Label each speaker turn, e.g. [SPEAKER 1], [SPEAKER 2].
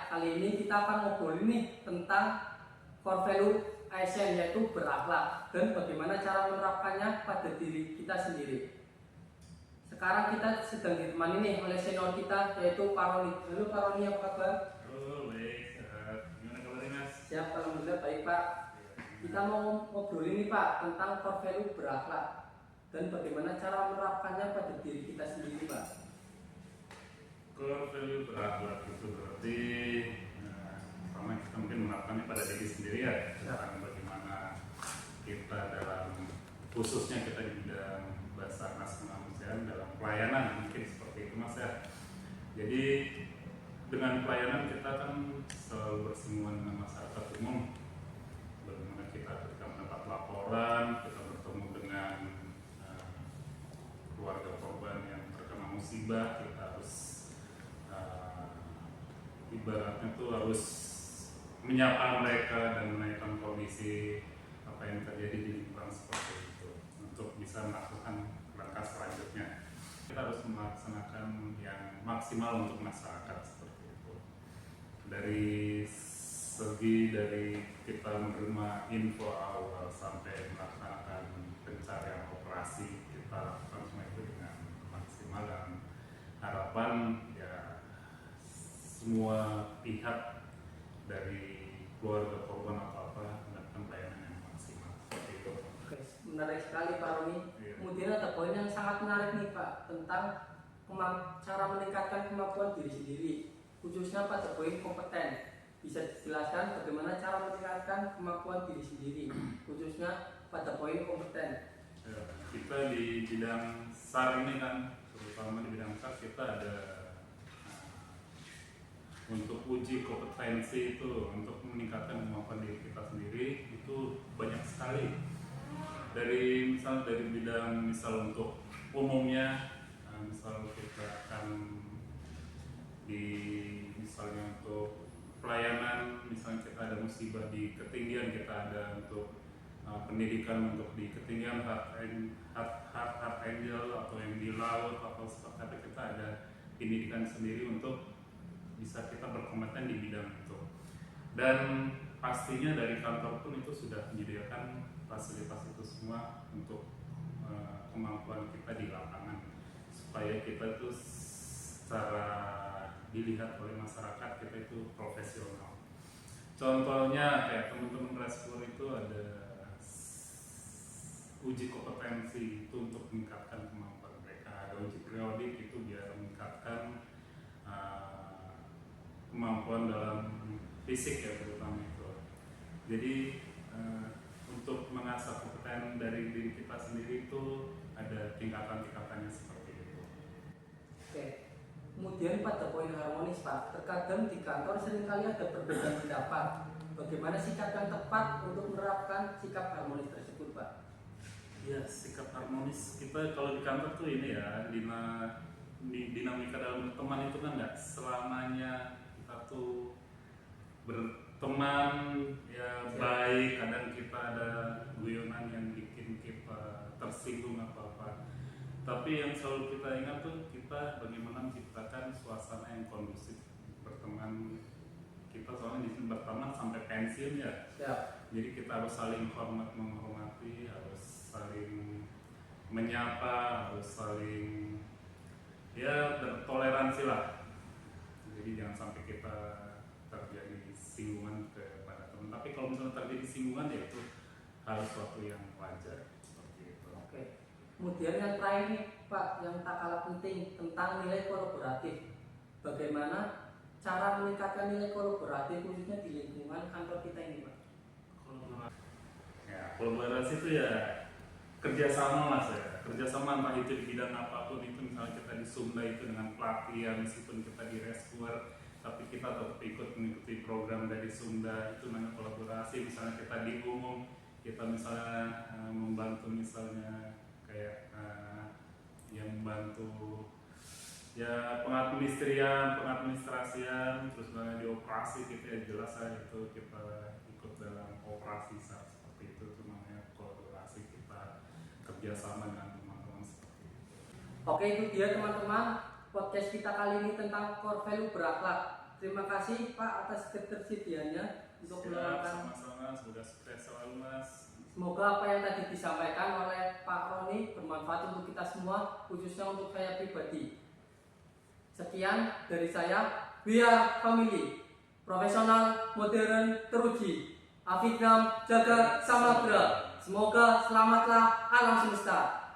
[SPEAKER 1] kali ini kita akan ngobrolin nih tentang core value ASN, yaitu berakhlak dan bagaimana cara menerapkannya pada diri kita sendiri. Sekarang kita sedang ditemani nih oleh senior kita, yaitu Pak Roni. Halo Pak Roni, apa kabar?
[SPEAKER 2] Halo, baik, sehat. Gimana kabarnya, Mas?
[SPEAKER 1] Siap, alhamdulillah baik Pak. Kita mau ngobrolin nih Pak tentang core value berakhlak dan bagaimana cara menerapkannya pada diri kita sendiri Pak.
[SPEAKER 2] Core value berakhlak itu berarti pertama kita mungkin menerapkannya pada diri sendiri ya, tentang bagaimana kita dalam, khususnya kita di bidang Basarnas kemanusiaan dalam pelayanan, mungkin seperti itu Mas ya. Jadi dengan pelayanan kita kan selalu bersinggungan dengan masyarakat umum. Bagaimana kita ketika mendapat laporan, kita bertemu dengan keluarga korban yang terkena musibah, kita harus ibaratnya tuh harus menyapa mereka dan menaikkan kondisi apa yang terjadi di lingkungan seperti itu untuk bisa melakukan langkah selanjutnya. Kita harus melaksanakan yang maksimal untuk masyarakat seperti itu. Dari kita menerima info awal sampai melaksanakan pencarian operasi, kita lakukan semua itu dengan maksimal dan harapan ya semua pihak dari keluarga korban apa-apa mendapatkan pelayanan yang maksimal seperti itu.
[SPEAKER 1] Oke, menarik sekali Pak Roni.
[SPEAKER 2] Iya.
[SPEAKER 1] Kemudian ada poin yang sangat menarik nih Pak tentang cara meningkatkan kemampuan diri sendiri, khususnya pada poin kompeten. Bisa dijelaskan bagaimana cara meningkatkan kemampuan diri sendiri, khususnya pada poin kompeten?
[SPEAKER 2] Ya, kita di bidang SAR ini kan, terutama di bidang SAR kita ada untuk uji kompetensi itu untuk meningkatkan kemampuan diri kita sendiri itu banyak sekali. Dari bidang untuk umumnya, misal kita akan misalnya untuk pelayanan, misalnya kita ada musibah di ketinggian, kita ada untuk pendidikan untuk di ketinggian hard angel atau yang di laut atau seperti kita ada pendidikan sendiri untuk bisa kita berkompeten di bidang itu. Dan pastinya dari kantor pun itu sudah menyediakan fasilitas itu semua untuk kemampuan kita di lapangan supaya kita itu secara dilihat oleh masyarakat kita itu profesional. Contohnya kayak teman-teman Rescue itu ada uji kompetensi itu untuk meningkatkan kemampuan mereka, ada uji periodik itu biar meningkatkan kemampuan dalam fisik ya terutama itu. Jadi untuk mengasah kompetensi dari diri kita sendiri itu ada tingkatan-tingkatannya seperti itu.
[SPEAKER 1] Oke. Kemudian pada poin harmonis Pak, terkadang di kantor seringkali ada perbedaan pendapat. Bagaimana sikap yang tepat untuk menerapkan sikap harmonis tersebut Pak?
[SPEAKER 2] Ya, sikap harmonis kita kalau di kantor tuh ini ya, dinamika dalam berteman itu kan nggak selamanya kita tuh berteman ya baik, kadang kita ada guyonan yang bikin kita tersinggung apa-apa. Tapi yang selalu kita ingat tuh kita bagaimana menciptakan suasana yang kondusif berteman. Kita soalnya di sini berteman sampai pensiun ya.
[SPEAKER 1] Siap.
[SPEAKER 2] Jadi kita harus saling menghormati, harus saling menyapa, harus saling ya bertoleransi lah. Jadi jangan sampai kita terjadi singgungan kepada teman. Tapi kalau misalnya terjadi singgungan ya itu harus suatu yang wajar seperti itu.
[SPEAKER 1] Oke. Kemudian yang terakhir nih Pak, yang tak kalah penting tentang nilai kolaboratif. Bagaimana cara meningkatkan nilai kolaboratif khususnya di lingkungan kantor kita ini Pak?
[SPEAKER 2] Kolaborasi itu ya kerjasama Mas ya, kerjasama entah itu di bidang apapun itu, misalnya kita di Sumda itu dengan pelatihan, meskipun kita di rescuer tapi kita tetap ikut mengikuti program dari Sumda, itu namanya kolaborasi. Misalnya kita di umum, kita misalnya membantu misalnya kayak yang membantu ya pengadministrasian, terus misalnya di operasi kita ya jelas lah itu kita ikut dalam operasi seperti itu namanya kolaborasi, kita kerjasama dengan teman-teman seperti itu.
[SPEAKER 1] Oke, itu dia teman-teman podcast kita kali ini tentang core value berakhlak. Terima kasih Pak atas ketersediaannya untuk
[SPEAKER 2] Siap,
[SPEAKER 1] meluangkan.
[SPEAKER 2] sama-sama, semoga sukses selalu Mas.
[SPEAKER 1] Semoga apa yang tadi disampaikan oleh Pak Roni bermanfaat untuk kita semua, khususnya untuk saya pribadi. Sekian dari saya, We Are Family, profesional, modern, teruji. Afikram Jaga Samudra. Semoga selamatlah alam semesta.